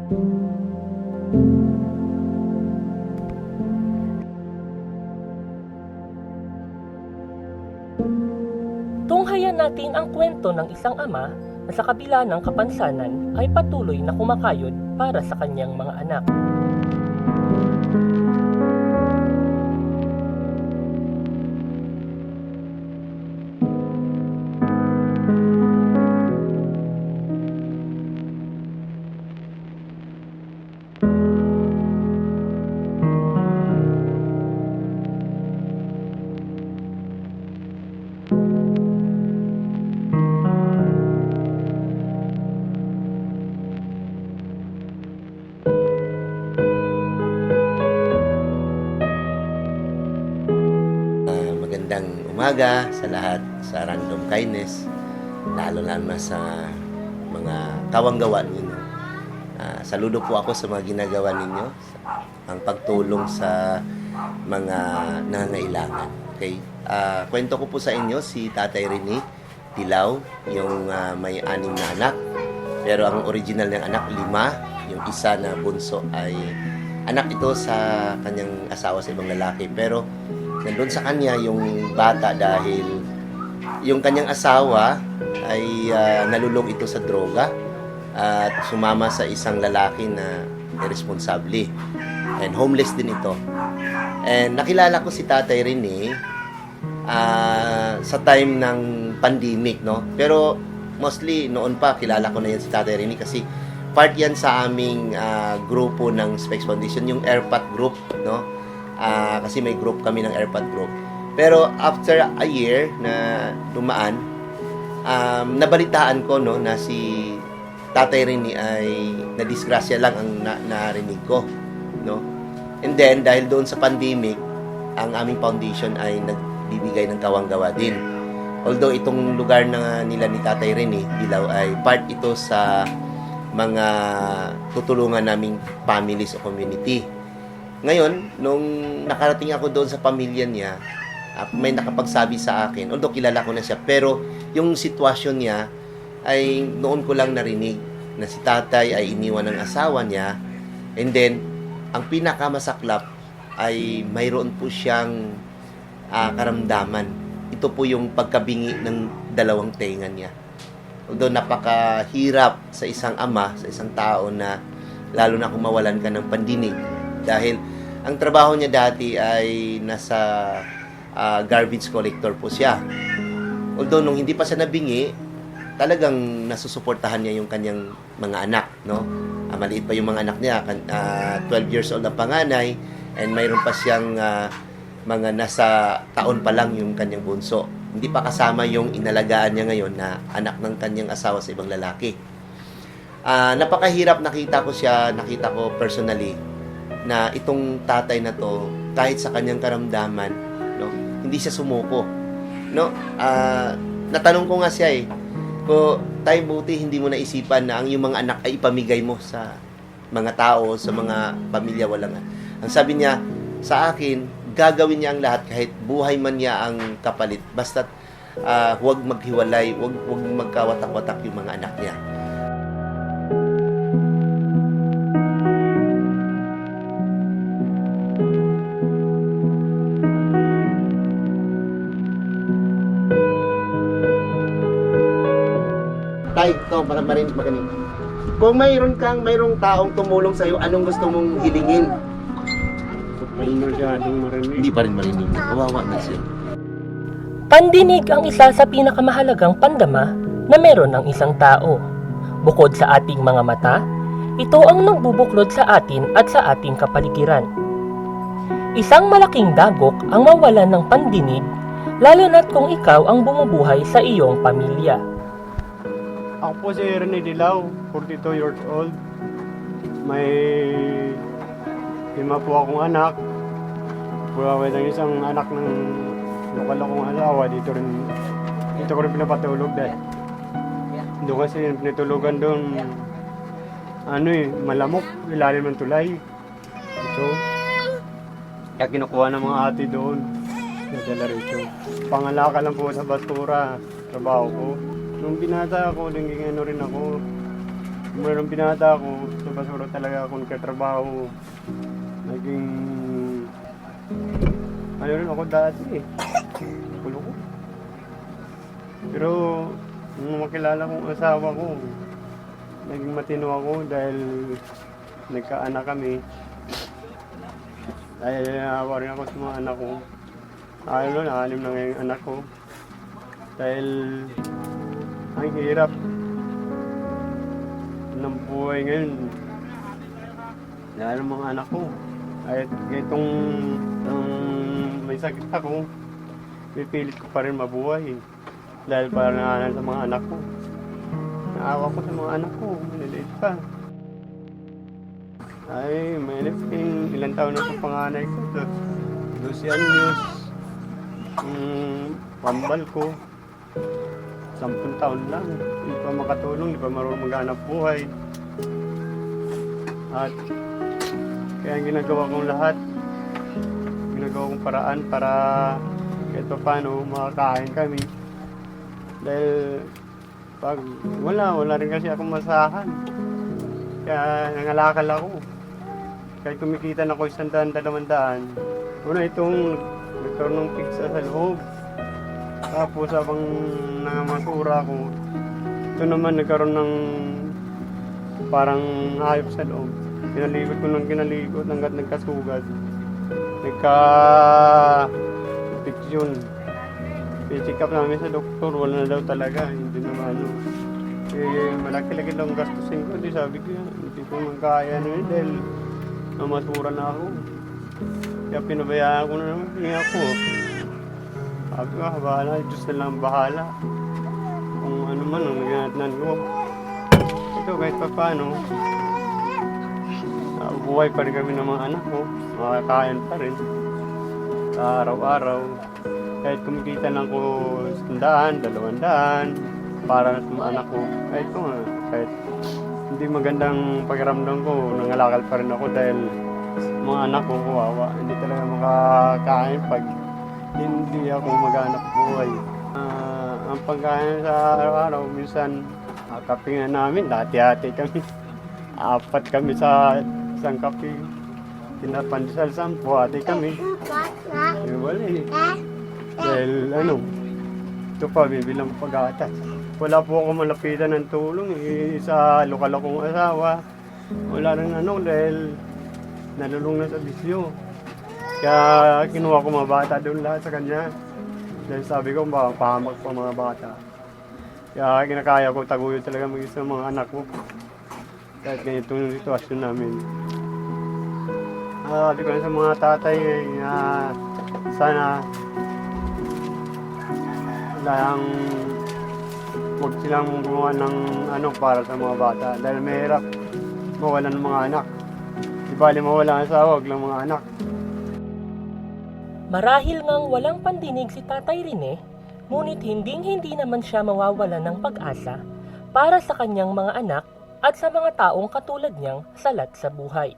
Tunghayan natin ang kwento ng isang ama na sa kabila ng kapansanan ay patuloy na kumakayod para sa kanyang mga anak. Magandang umaga sa lahat sa Random Kindness, lalo na sa mga kawanggawa ninyo. Saludo po ako sa mga ginagawa ninyo, ang pagtulong sa mga nangangailangan. Okay? Kwento ko po sa inyo si Tatay Rene Dilaw, yung may 6 na anak. Pero ang original ng anak, 5. Yung isa na bunso ay anak ito sa kanyang asawa sa ibang lalaki. Pero nandun sa kanya yung bata dahil yung kanyang asawa ay nalulong ito sa droga at sumama sa isang lalaki na irresponsable and homeless din ito. And nakilala ko si Tatay Rene sa time ng pandemic, no? Pero mostly noon pa kilala ko na yan si Tatay Rene kasi part yan sa aming grupo ng Specs Foundation, yung AirPat group, no? Kasi may group kami ng AirPat group. Pero after a year na dumaan, nabalitaan ko, no, na si Tatay Rene ay nadisgrasya lang ang narinig ko, no. And then dahil doon sa pandemic, ang aming foundation ay nagbibigay ng kawanggawa din. Although itong lugar na nila ni Tatay Rene Dilaw ay part ito sa mga tutulungan naming families o community. Ngayon, nung nakarating ako doon sa pamilya niya, may nakapagsabi sa akin, although kilala ko na siya, pero yung sitwasyon niya ay noon ko lang narinig na si tatay ay iniwan ng asawa niya, and then, ang pinakamasaklap ay mayroon po siyang karamdaman. Ito po yung pagkabingi ng 2 tenga niya. Although napakahirap sa isang ama, sa isang tao na lalo na kung mawalan ka ng pandinig. Dahil ang trabaho niya dati ay nasa garbage collector po siya. Although nung hindi pa siya nabingi, talagang nasusuportahan niya yung kanyang mga anak, no? Maliit pa yung mga anak niya, 12 years old ang panganay, and mayroon pa siyang mga nasa taon pa lang yung kanyang bunso. Hindi pa kasama yung inalagaan niya ngayon na anak ng kanyang asawa sa ibang lalaki. Napakahirap, nakita ko personally, na itong tatay na to, kahit sa kanyang karamdaman, no, hindi siya sumuko, no. Natanong ko nga siya tay, buti hindi mo naisipan na ang iyong mga anak ay ipamigay mo sa mga tao, sa mga pamilya walang. Ang sabi niya sa akin, gagawin niya ang lahat kahit buhay man niya ang kapalit, basta huwag maghiwalay, huwag magkawatak-watak yung mga anak niya. Tay, ito, para marinig magaling. Kung mayroong taong tumulong sa iyo, anong gusto mong hilingin? Ay, masyadong marinig. Hindi pa rin marinig. Kawawa na siya. Pandinig ang isa sa pinakamahalagang pandama na meron ng isang tao. Bukod sa ating mga mata, ito ang nagbubuklod sa atin at sa ating kapaligiran. Isang malaking dagok ang mawalan ng pandinig, lalo na't kung ikaw ang bumubuhay sa iyong pamilya. Ako po si Rene Dilaw, 42 years old. May 5 po akong anak. Buwaway ng isang anak ng lokal akong asawa. Dito ko rin pinapatulog dahil. Doon kasi pinatulugan doon, malamok, ilalim ng tulay. Ito. Kaya kinukuha ng mga ate doon. Nadala rito. Pangalaka lang po sa basura, trabaho ko. Nung binata ako, naging rin ako, Mayroong binata ako, sa basura talaga ako nagkatrabaho. Naging, ano rin ako dati eh. Kulo ko. Pero, nung makilala kong asawa ko, naging matino ako dahil nagkaanak kami. Dahil naawa rin ako sa mga anak ko. Ano, nakalim na ngayon anak ko. Dahil, ang hirap ng buhay ngayon. Lalo mga anak ko. Kahit itong may sakit ako, pipilit ko pa rin mabuhay. Dahil para nanganan sa mga anak ko. Naawa ko sa mga anak ko, maliliit pa. Ay, may ilang taon na sa panganay ko. 12 anyos. Pambal ko. 10 taon lang. Hindi pa makatulong, hindi pa marunong maghanap buhay. At kaya ginagawa kong lahat. Ginagawa kong paraan para kahit pa paano makakain kami. Dahil pag wala rin kasi akong masahan. Kaya nangalakal ako. Kahit kumikita na ako 100, 200. Una itong nagkaroon ng pizza sa loob. Tapos habang nangamasura ko, ito naman nagkaroon ng parang hayop sa loob. Kinalikot ko ng kinalikot hanggat nagkasugat. Nagka-infection. I-check up namin sa doktor, wala na daw talaga. Hindi naman ano. Eh, malaki-laki lang gastusin ko. Di sabi ko, hindi ko magkaya na yun dahil namasura na ako. Kaya pinabayaan ko na naman, hindi ako. Sabi ko, bahala, Diyos na lang bahala. Kung ano man ang naganatnan ko. Ito, kahit pa paano, buhay pa rin kami ng mga anak ko. Makakain pa rin. Sa araw-araw. Kahit kumikita lang ko 100, 200 para sa mga anak ko. Kahit ito nga, kahit hindi magandang pakiramdam ko, nangalakal pa rin ako dahil mga anak ko kawawa. Hindi talaga makakain pag hindi ako maghanap buhay. Ang pagkain sa araw-araw, minsan kape na namin, dati-hati kami. 4 kami sa isang kape. Pinapandesal 10, hati kami. Wala eh. Dahil ano, ito pa, bibilang pag-atas. Wala po ako malapitan ng tulong eh, sa lokal akong asawa. Wala rin ano dahil nalulung na sa bisyo. Kaya kinuha ko mga bata doon lahat sa kanya. Dahil sabi ko, baka pahamak pa mga bata. Kaya kinakaya ko taguyod talaga mag-isa mga anak ko. Kahit ganito yung sitwasyon namin. Sabi ko sa mga tatay na sana lang huwag silang gumawa ng ano para sa mga bata. Dahil mahirap mawalan ng mga anak. Di bali mawala ang asawa, huwag lang mga anak. Marahil ngang walang pandinig si Tatay Rene, ngunit hindi naman siya mawawalan ng pag-asa para sa kanyang mga anak at sa mga taong katulad niyang salat sa buhay.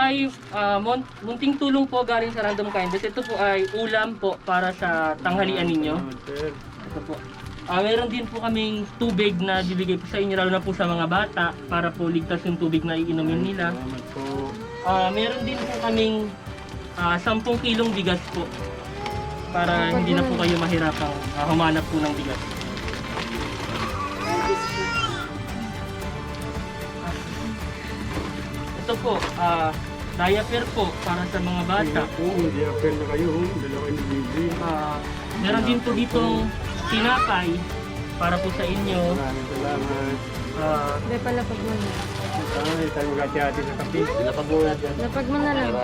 ay munting tulong po galing sa Random Kindness. Ito po ay ulam po para sa tanghalian ninyo. Salamat, sir. Ito po. Meron din po kaming tubig na bibigay po sa inyo, lalo na po sa mga bata, para po ligtas yung tubig na iinumin nila. Salamat po. Meron din po kaming 10 kilong bigas po, para hindi na po kayo mahirapang humanap po ng bigas. Ito po, diaper po para sa mga bata. Hindi apel na kayo. Dalawa ni Bibi. Meron din po ditong tinapay para po sa inyo. Maraming salamat. Hindi pala pag mo na. Ay, tayo magkati-hati sa kape. Lapag mo na lang.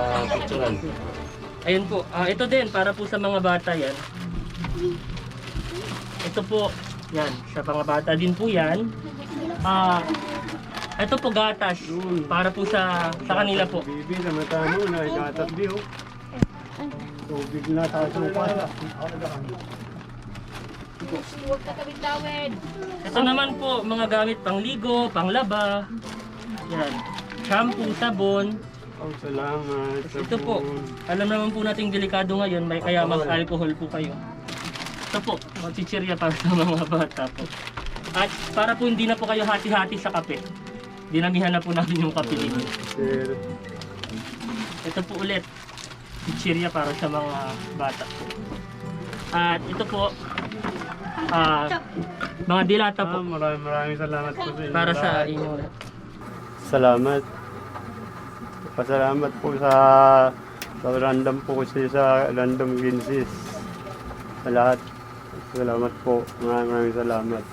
Ayun po, ito din para po sa mga bata yan. Ito po, yan, sa mga bata din po yan. Ito po gatas para po sa kanila po. Bibi, namatay mo na. Ikatabi, oh. Tubig na tayo pala. Ito naman po, mga gamit pangligo, panglaba. Yan, shampoo, sabon. Oh, salamat. Ito po, alam naman po nating delikado ngayon, may kaya mag-alcohol po kayo. Ito po, chichirya para sa mga bata po. At para po hindi na po kayo hati-hati sa kape. Dinamihan na po namin yung kape ninyo. Sir. Ito po ulit, chichirya para sa mga bata po. At ito po, mga dilata po Maraming salamat po sa inyo. para sa inyo. Salamat. Pasalamat po sa random po kasi sa random Ginsis. Sa lahat. Salamat po. Maraming salamat.